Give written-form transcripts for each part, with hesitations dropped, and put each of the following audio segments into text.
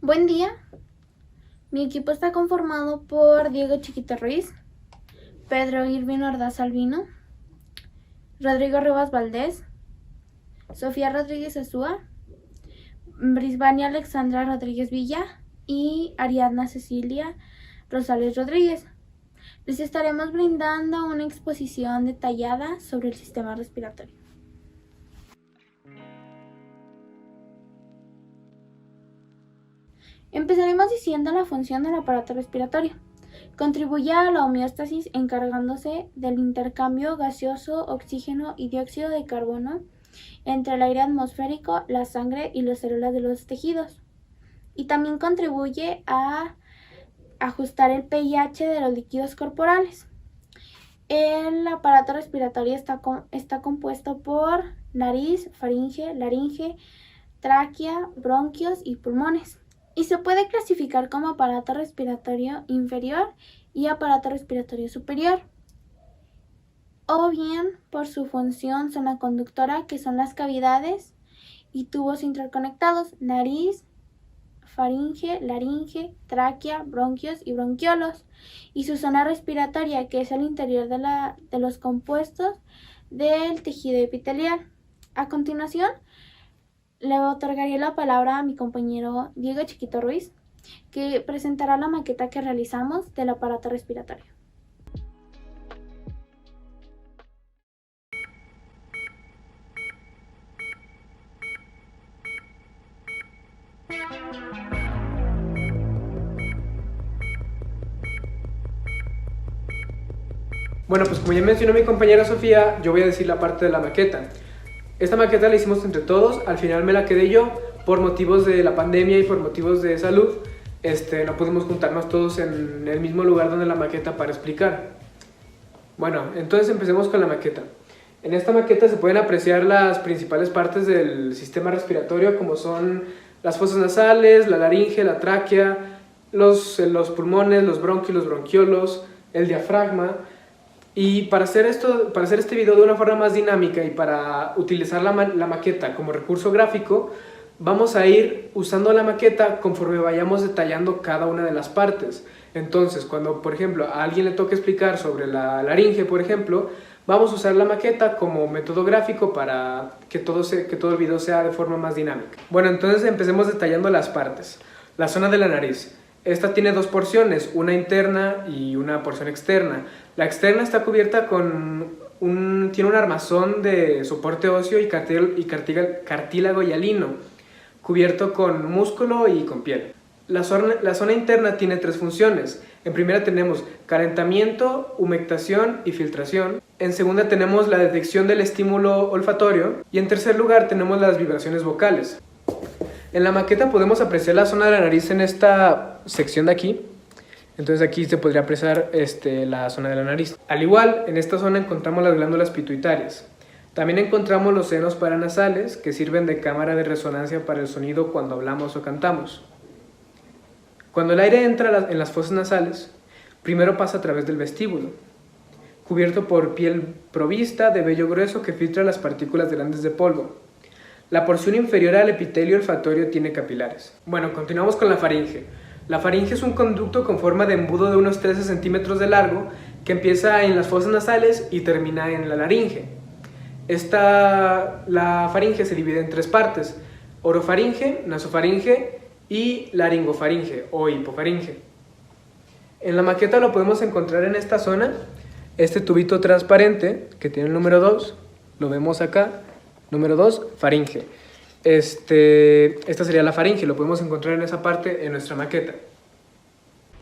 Buen día, mi equipo está conformado por Diego Chiquito Ruiz, Pedro Irving Ordaz Albino, Rodrigo Rivas Valdés, Sofía Rodríguez Azúa, Brisbania Alexandra Rodríguez Villa y Ariadna Cecilia Rosales Rodríguez. Les estaremos brindando una exposición detallada sobre el sistema respiratorio. Empezaremos diciendo la función del aparato respiratorio. Contribuye a la homeostasis encargándose del intercambio gaseoso, oxígeno y dióxido de carbono entre el aire atmosférico, la sangre y las células de los tejidos. Y también contribuye a ajustar el pH de los líquidos corporales. El aparato respiratorio está compuesto por nariz, faringe, laringe, tráquea, bronquios y pulmones. Y se puede clasificar como aparato respiratorio inferior y aparato respiratorio superior, o bien por su función zona conductora, que son las cavidades y tubos interconectados, nariz, faringe, laringe, tráquea, bronquios y bronquiolos, y su zona respiratoria, que es el interior de los compuestos del tejido epitelial. A continuación, le otorgaría la palabra a mi compañero Diego Chiquito Ruiz, que presentará la maqueta que realizamos del aparato respiratorio. Bueno, pues como ya mencionó mi compañera Sofía, yo voy a decir la parte de la maqueta. Esta maqueta la hicimos entre todos, al final me la quedé yo por motivos de la pandemia y por motivos de salud. No pudimos juntarnos todos en el mismo lugar donde la maqueta para explicar. Bueno, entonces empecemos con la maqueta. En esta maqueta se pueden apreciar las principales partes del sistema respiratorio, como son las fosas nasales, la laringe, la tráquea, los pulmones, los bronquios, los bronquiolos, el diafragma. Y para hacer este video de una forma más dinámica y para utilizar la maqueta como recurso gráfico, vamos a ir usando la maqueta conforme vayamos detallando cada una de las partes. Entonces, cuando por ejemplo a alguien le toque explicar sobre la laringe, por ejemplo, vamos a usar la maqueta como método gráfico para que todo el video sea de forma más dinámica. Bueno, entonces empecemos detallando las partes. La zona de la nariz. Esta tiene dos porciones, una interna y una porción externa. La externa está cubierta con tiene un armazón de soporte óseo y cartílago hialino, cubierto con músculo y con piel. La zona interna tiene tres funciones. En primera tenemos calentamiento, humectación y filtración. En segunda tenemos la detección del estímulo olfatorio. Y en tercer lugar tenemos las vibraciones vocales. En la maqueta podemos apreciar la zona de la nariz en esta sección de aquí. Entonces aquí se podría apreciar la zona de la nariz. Al igual, en esta zona encontramos las glándulas pituitarias. También encontramos los senos paranasales, que sirven de cámara de resonancia para el sonido cuando hablamos o cantamos. Cuando el aire entra en las fosas nasales, primero pasa a través del vestíbulo, cubierto por piel provista de vello grueso que filtra las partículas grandes de polvo. La porción inferior al epitelio olfatorio tiene capilares. Bueno, continuamos con la faringe. La faringe es un conducto con forma de embudo de unos 13 centímetros de largo que empieza en las fosas nasales y termina en la laringe. La faringe se divide en tres partes: orofaringe, nasofaringe y laringofaringe o hipofaringe. En la maqueta lo podemos encontrar en esta zona, este tubito transparente que tiene el número 2, lo vemos acá. Número 2, faringe. Esta sería la faringe, lo podemos encontrar en esa parte en nuestra maqueta.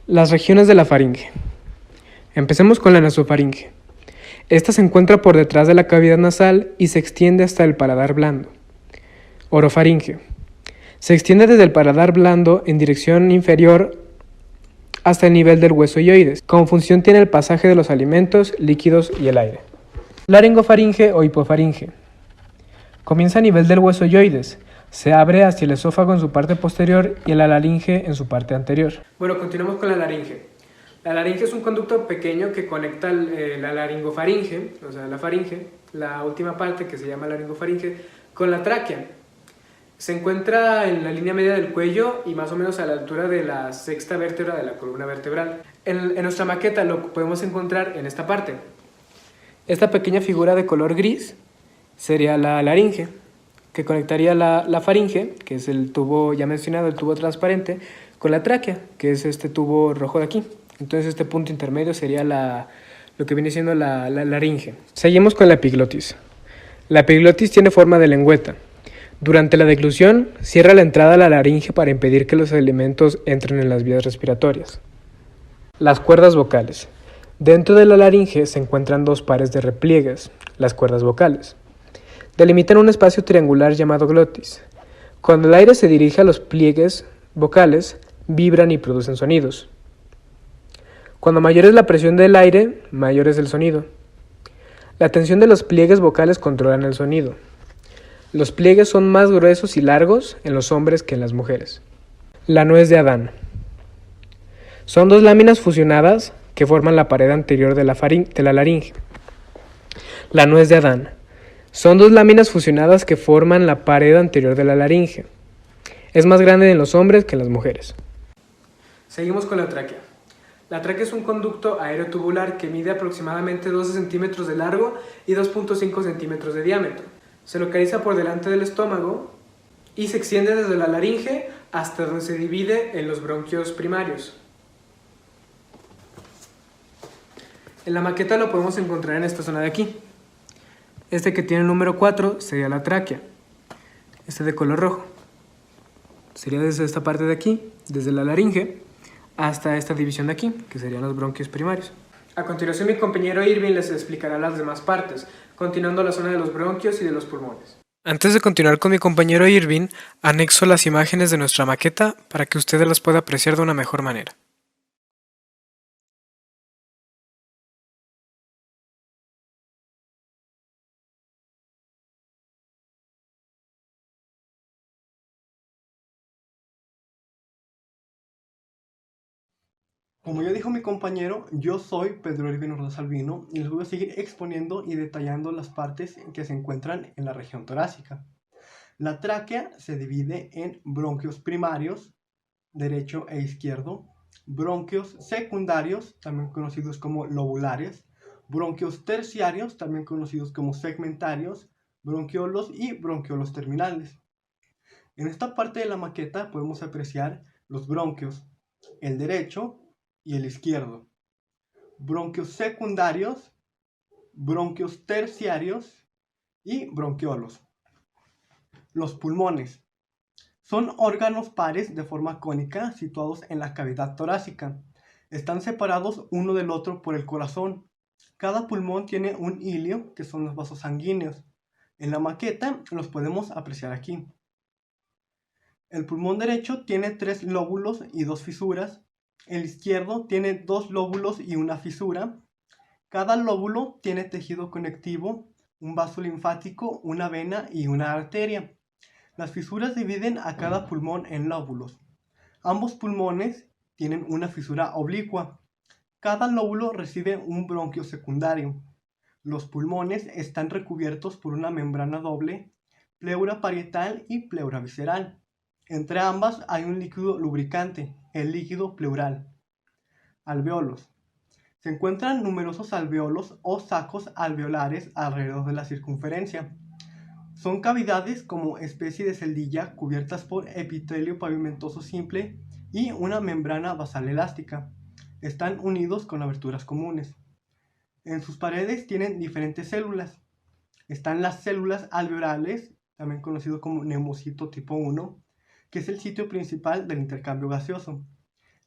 Las regiones de la faringe. Empecemos con la nasofaringe. Esta se encuentra por detrás de la cavidad nasal y se extiende hasta el paladar blando. Orofaringe. Se extiende desde el paladar blando en dirección inferior hasta el nivel del hueso ioides. Como función tiene el pasaje de los alimentos, líquidos y el aire. Laringofaringe o hipofaringe. Comienza a nivel del hueso ioides, se abre hacia el esófago en su parte posterior y la laringe en su parte anterior. Bueno, continuamos con la laringe. La laringe es un conducto pequeño que conecta la laringofaringe, o sea, la faringe, la última parte que se llama laringofaringe, con la tráquea. Se encuentra en la línea media del cuello y más o menos a la altura de la sexta vértebra de la columna vertebral. En nuestra maqueta lo podemos encontrar en esta parte. Esta pequeña figura de color gris sería la laringe, que conectaría la faringe, que es el tubo ya mencionado, el tubo transparente, con la tráquea, que es este tubo rojo de aquí. Entonces este punto intermedio sería lo que viene siendo la laringe. Seguimos con la epiglotis. La epiglotis tiene forma de lengüeta. Durante la deglución, cierra la entrada a la laringe para impedir que los alimentos entren en las vías respiratorias. Las cuerdas vocales. Dentro de la laringe se encuentran dos pares de repliegues, las cuerdas vocales. Delimitan un espacio triangular llamado glotis. Cuando el aire se dirige a los pliegues vocales, vibran y producen sonidos. Cuando mayor es la presión del aire, mayor es el sonido. La tensión de los pliegues vocales controlan el sonido. Los pliegues son más gruesos y largos en los hombres que en las mujeres. La nuez de Adán. Son dos láminas fusionadas que forman la pared anterior de la laringe. La nuez de Adán. Son dos láminas fusionadas que forman la pared anterior de la laringe. Es más grande en los hombres que en las mujeres. Seguimos con la tráquea. La tráquea es un conducto aerotubular que mide aproximadamente 12 centímetros de largo y 2.5 centímetros de diámetro. Se localiza por delante del estómago y se extiende desde la laringe hasta donde se divide en los bronquios primarios. En la maqueta lo podemos encontrar en esta zona de aquí. Este que tiene el número 4 sería la tráquea. Este de color rojo sería desde esta parte de aquí, desde la laringe, hasta esta división de aquí, que serían los bronquios primarios. A continuación mi compañero Irving les explicará las demás partes, continuando la zona de los bronquios y de los pulmones. Antes de continuar con mi compañero Irving, anexo las imágenes de nuestra maqueta para que ustedes las puedan apreciar de una mejor manera. Como ya dijo mi compañero, yo soy Pedro Irving Ordaz Albino y les voy a seguir exponiendo y detallando las partes que se encuentran en la región torácica. La tráquea se divide en bronquios primarios, derecho e izquierdo, bronquios secundarios, también conocidos como lobulares, bronquios terciarios, también conocidos como segmentarios, bronquiolos y bronquiolos terminales. En esta parte de la maqueta podemos apreciar los bronquios, el derecho y el izquierdo, bronquios secundarios, bronquios terciarios y bronquiolos. Los pulmones son órganos pares de forma cónica situados en la cavidad torácica. Están separados uno del otro por el corazón. Cada pulmón tiene un hilio, que son los vasos sanguíneos. En la maqueta los podemos apreciar aquí. El pulmón derecho tiene 3 lóbulos y 2 fisuras. El izquierdo tiene 2 lóbulos y una fisura. Cada lóbulo tiene tejido conectivo, un vaso linfático, una vena y una arteria. Las fisuras dividen a cada pulmón en lóbulos. Ambos pulmones tienen una fisura oblicua. Cada lóbulo recibe un bronquio secundario. Los pulmones están recubiertos por una membrana doble, pleura parietal y pleura visceral. Entre ambas hay un líquido lubricante, el líquido pleural. Alveolos. Se encuentran numerosos alveolos o sacos alveolares alrededor de la circunferencia. Son cavidades como especie de celdilla cubiertas por epitelio pavimentoso simple y una membrana basal elástica. Están unidos con aberturas comunes. En sus paredes tienen diferentes células. Están las células alveolares, también conocido como neumocito tipo 1, que es el sitio principal del intercambio gaseoso.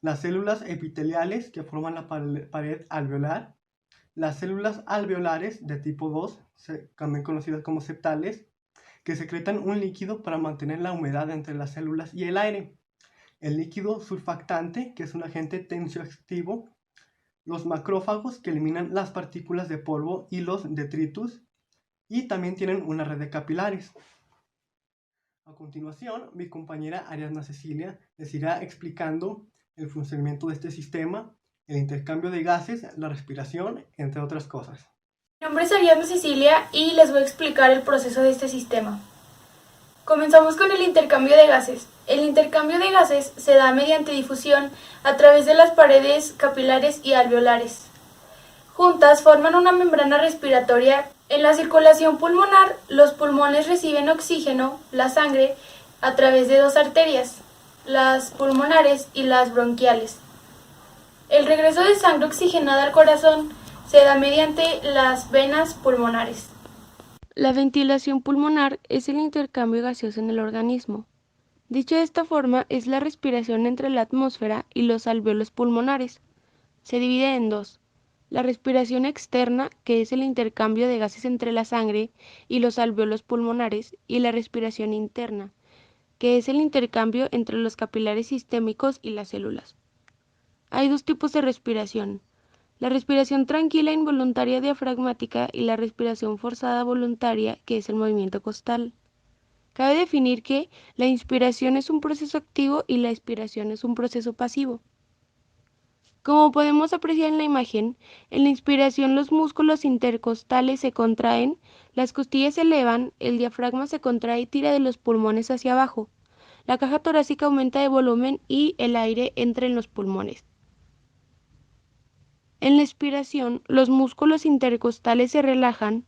Las células epiteliales que forman la pared alveolar. Las células alveolares de tipo 2, también conocidas como septales, que secretan un líquido para mantener la humedad entre las células y el aire. El líquido surfactante, que es un agente tensioactivo. Los macrófagos, que eliminan las partículas de polvo y los detritus. Y también tienen una red de capilares. A continuación, mi compañera Ariadna Cecilia les irá explicando el funcionamiento de este sistema, el intercambio de gases, la respiración, entre otras cosas. Mi nombre es Ariadna Cecilia y les voy a explicar el proceso de este sistema. Comenzamos con el intercambio de gases. El intercambio de gases se da mediante difusión a través de las paredes capilares y alveolares. Juntas forman una membrana respiratoria. En la circulación pulmonar, los pulmones reciben oxígeno, la sangre, a través de dos arterias, las pulmonares y las bronquiales. El regreso de sangre oxigenada al corazón se da mediante las venas pulmonares. La ventilación pulmonar es el intercambio gaseoso en el organismo. Dicho de esta forma, es la respiración entre la atmósfera y los alvéolos pulmonares. Se divide en dos: la respiración externa, que es el intercambio de gases entre la sangre y los alvéolos pulmonares, y la respiración interna, que es el intercambio entre los capilares sistémicos y las células. Hay dos tipos de respiración: la respiración tranquila involuntaria diafragmática y la respiración forzada voluntaria, que es el movimiento costal. Cabe definir que la inspiración es un proceso activo y la expiración es un proceso pasivo. Como podemos apreciar en la imagen, en la inspiración los músculos intercostales se contraen, las costillas se elevan, el diafragma se contrae y tira de los pulmones hacia abajo, la caja torácica aumenta de volumen y el aire entra en los pulmones. En la expiración, los músculos intercostales se relajan,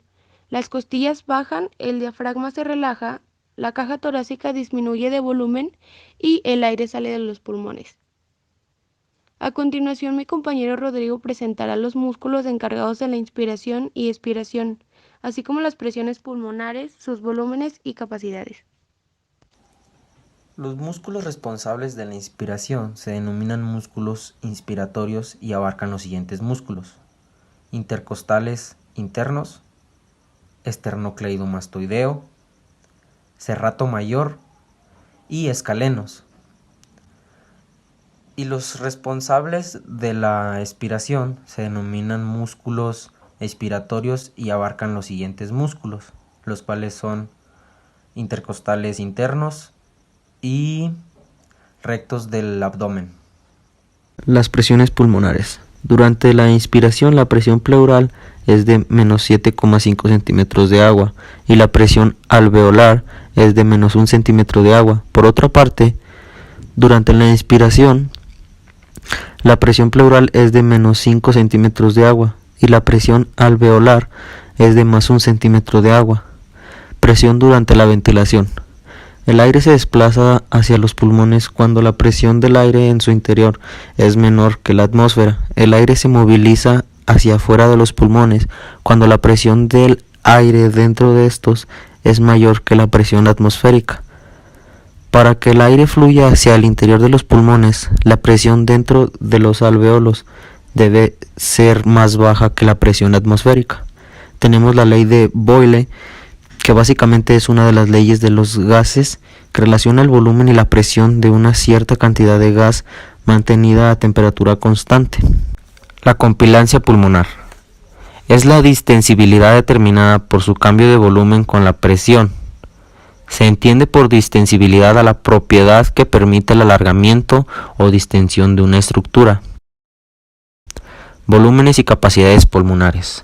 las costillas bajan, el diafragma se relaja, la caja torácica disminuye de volumen y el aire sale de los pulmones. A continuación, mi compañero Rodrigo presentará los músculos encargados de la inspiración y expiración, así como las presiones pulmonares, sus volúmenes y capacidades. Los músculos responsables de la inspiración se denominan músculos inspiratorios y abarcan los siguientes músculos: intercostales internos, esternocleidomastoideo, serrato mayor y escalenos. Y los responsables de la expiración se denominan músculos expiratorios y abarcan los siguientes músculos, los cuales son intercostales internos y rectos del abdomen. Las presiones pulmonares. Durante la inspiración, la presión pleural es de menos 7,5 centímetros de agua y la presión alveolar es de menos 1 centímetro de agua. Por otra parte, durante la inspiración, la presión pleural es de menos 5 centímetros de agua y la presión alveolar es de más 1 centímetro de agua. Presión durante la ventilación. El aire se desplaza hacia los pulmones cuando la presión del aire en su interior es menor que la atmósfera. El aire se moviliza hacia afuera de los pulmones cuando la presión del aire dentro de estos es mayor que la presión atmosférica. Para que el aire fluya hacia el interior de los pulmones, la presión dentro de los alvéolos debe ser más baja que la presión atmosférica. Tenemos la ley de Boyle, que básicamente es una de las leyes de los gases que relaciona el volumen y la presión de una cierta cantidad de gas mantenida a temperatura constante. La compilancia pulmonar es la distensibilidad determinada por su cambio de volumen con la presión. Se entiende por distensibilidad a la propiedad que permite el alargamiento o distensión de una estructura. Volúmenes y capacidades pulmonares.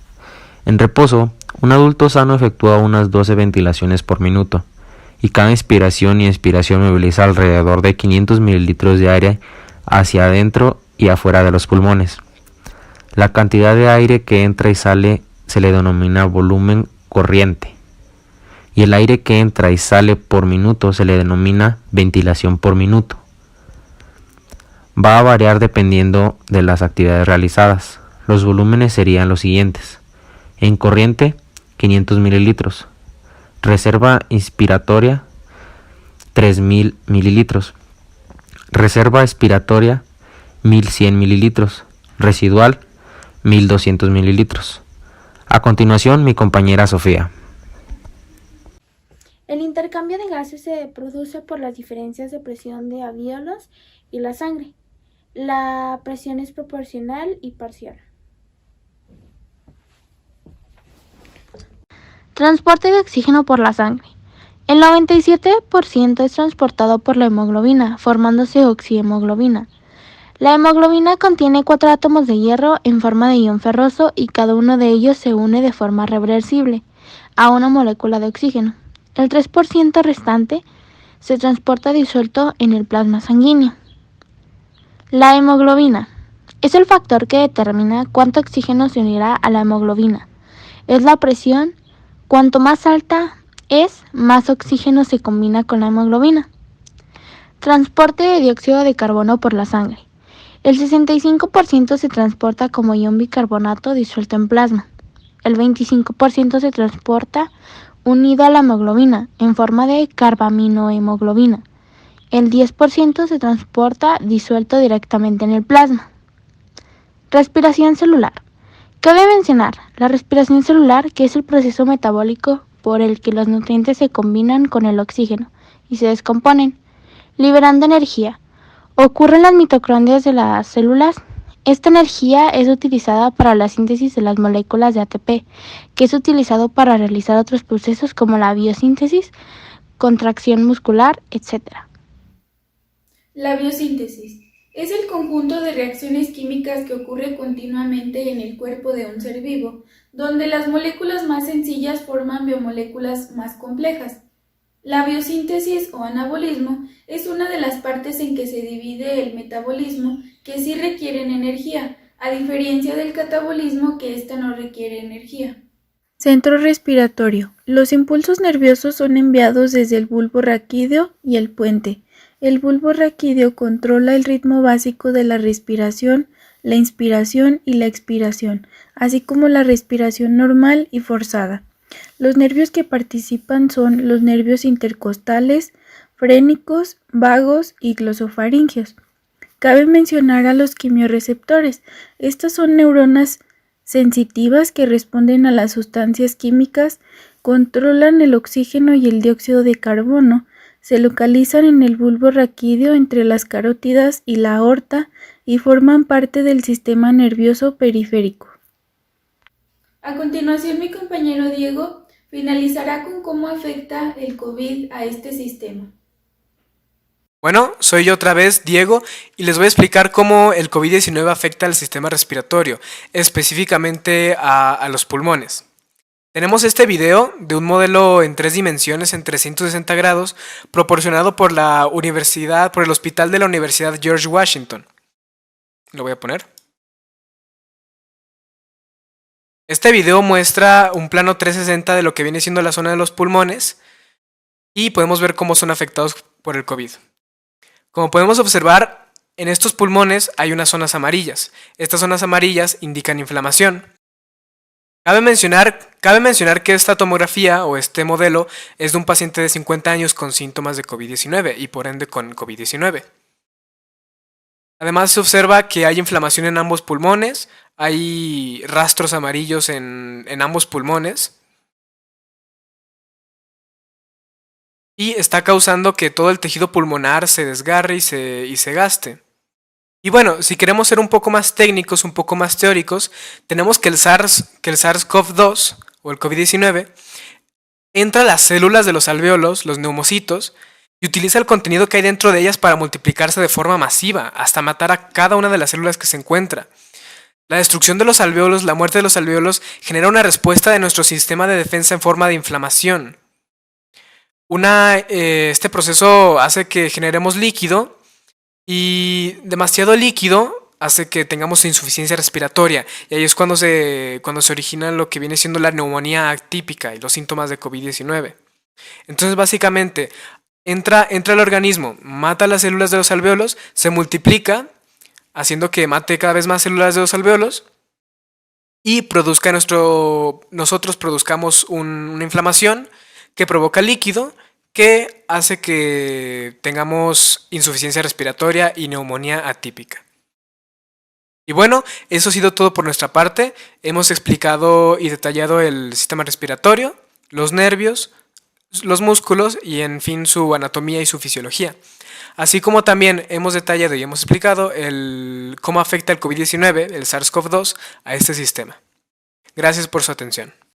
En reposo, un adulto sano efectúa unas 12 ventilaciones por minuto y cada inspiración y expiración moviliza alrededor de 500 mililitros de aire hacia adentro y afuera de los pulmones. La cantidad de aire que entra y sale se le denomina volumen corriente y el aire que entra y sale por minuto se le denomina ventilación por minuto. Va a variar dependiendo de las actividades realizadas. Los volúmenes serían los siguientes: en corriente 500 mililitros, reserva inspiratoria 3000 mililitros, reserva expiratoria 1100 mililitros, residual 1200 mililitros. A continuación, mi compañera Sofía. El intercambio de gases se produce por las diferencias de presión de alvéolos y la sangre. La presión es proporcional y parcial. Transporte de oxígeno por la sangre. El 97% es transportado por la hemoglobina, formándose oxihemoglobina. La hemoglobina contiene 4 átomos de hierro en forma de ion ferroso y cada uno de ellos se une de forma reversible a una molécula de oxígeno. El 3% restante se transporta disuelto en el plasma sanguíneo. La hemoglobina es el factor que determina cuánto oxígeno se unirá a la hemoglobina. Es la presión. Cuanto más alta es, más oxígeno se combina con la hemoglobina. Transporte de dióxido de carbono por la sangre. El 65% se transporta como ion bicarbonato disuelto en plasma. El 25% se transporta unido a la hemoglobina en forma de carbaminohemoglobina. El 10% se transporta disuelto directamente en el plasma. Respiración celular. Cabe mencionar la respiración celular, que es el proceso metabólico por el que los nutrientes se combinan con el oxígeno y se descomponen, liberando energía. Ocurre en las mitocondrias de las células. Esta energía es utilizada para la síntesis de las moléculas de ATP, que es utilizado para realizar otros procesos como la biosíntesis, contracción muscular, etc. La biosíntesis es el conjunto de reacciones químicas que ocurre continuamente en el cuerpo de un ser vivo, donde las moléculas más sencillas forman biomoléculas más complejas. La biosíntesis o anabolismo es una de las partes en que se divide el metabolismo, que sí requieren energía, a diferencia del catabolismo, que ésta no requiere energía. Centro respiratorio. Los impulsos nerviosos son enviados desde el bulbo raquídeo y el puente. El bulbo raquídeo controla el ritmo básico de la respiración, la inspiración y la expiración, así como la respiración normal y forzada. Los nervios que participan son los nervios intercostales, frénicos, vagos y glosofaringeos. Cabe mencionar a los quimiorreceptores. Estas son neuronas sensitivas que responden a las sustancias químicas, controlan el oxígeno y el dióxido de carbono, se localizan en el bulbo raquídeo entre las carótidas y la aorta y forman parte del sistema nervioso periférico. A continuación, mi compañero Diego finalizará con cómo afecta el COVID a este sistema. Bueno, soy yo otra vez, Diego, y les voy a explicar cómo el COVID-19 afecta al sistema respiratorio, específicamente a los pulmones. Tenemos este video de un modelo en 3 dimensiones en 360 grados proporcionado por el hospital de la Universidad George Washington. Lo voy a poner. Este video muestra un plano 360 de lo que viene siendo la zona de los pulmones y podemos ver cómo son afectados por el COVID. Como podemos observar, en estos pulmones hay unas zonas amarillas. Estas zonas amarillas indican inflamación. Cabe mencionar que esta tomografía o este modelo es de un paciente de 50 años con síntomas de COVID-19 y por ende con COVID-19. Además se observa que hay inflamación en ambos pulmones, hay rastros amarillos en ambos pulmones y está causando que todo el tejido pulmonar se desgarre y se gaste. Y bueno, si queremos ser un poco más técnicos, un poco más teóricos, tenemos que el SARS-CoV-2 o el COVID-19 entra a las células de los alvéolos, los neumocitos, y utiliza el contenido que hay dentro de ellas para multiplicarse de forma masiva, hasta matar a cada una de las células que se encuentra. La destrucción de los alvéolos, la muerte de los alvéolos, genera una respuesta de nuestro sistema de defensa en forma de inflamación. Este proceso hace que generemos líquido, y demasiado líquido hace que tengamos insuficiencia respiratoria, y ahí es cuando se origina lo que viene siendo la neumonía atípica y los síntomas de COVID-19. Entonces básicamente entra al organismo, mata las células de los alvéolos, se multiplica, haciendo que mate cada vez más células de los alvéolos y nosotros produzcamos una inflamación que provoca líquido, que hace que tengamos insuficiencia respiratoria y neumonía atípica. Y bueno, eso ha sido todo por nuestra parte. Hemos explicado y detallado el sistema respiratorio, los nervios, los músculos y en fin su anatomía y su fisiología. Así como también hemos detallado y hemos explicado cómo afecta el COVID-19, el SARS-CoV-2, a este sistema. Gracias por su atención.